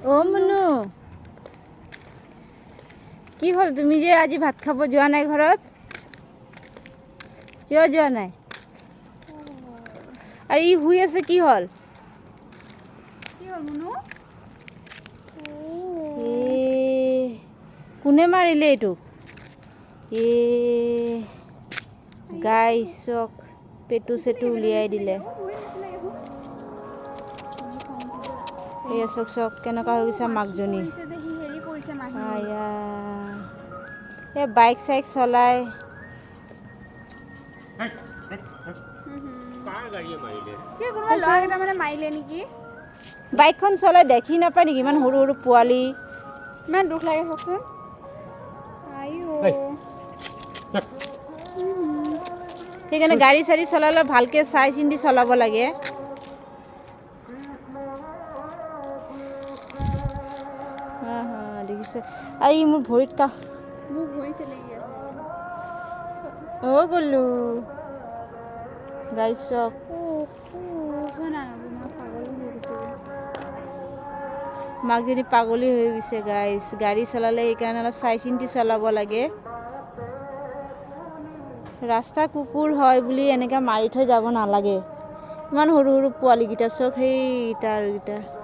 অ' মুনু কি হ'ল তুমি যে আজি ভাত খাব যোৱা নাই ঘৰত কিয় যোৱা নাই আৰু ই শুই আছে কি হ'ল মুনু এ কোনে মাৰিলে এইটোক এ গাইছক পেটু চেটু উলিয়াই দিলে এই চক চক কেনেকুৱা হৈ গৈছে মাকজনী আয়া এই বাইক চাইক চলাই মাৰিলে নেকি বাইকখন চলাই দেখি নাপায় নেকি ইমান সৰু সৰু পোৱালি ইমান দুখ লাগে চাওকচোন সেইকাৰণে গাড়ী চাড়ী চলালে ভালকৈ চাই চিন্তি চলাব লাগে দেখিছে আৰু ই মোৰ ভৰিত মোক ভৰিছে লাগি আছে অ' গ'লো গাইছ চক মাকজনী পাগলী হৈ গৈছে গাইছ গাড়ী চলালে সেইকাৰণে অলপ চাই চিন্তি চলাব লাগে ৰাস্তা কুকুৰ হয় বুলি এনেকৈ মাৰি থৈ যাব নালাগে ইমান সৰু সৰু পোৱালীকেইটা চক সেইকেইটা আৰু কেইটা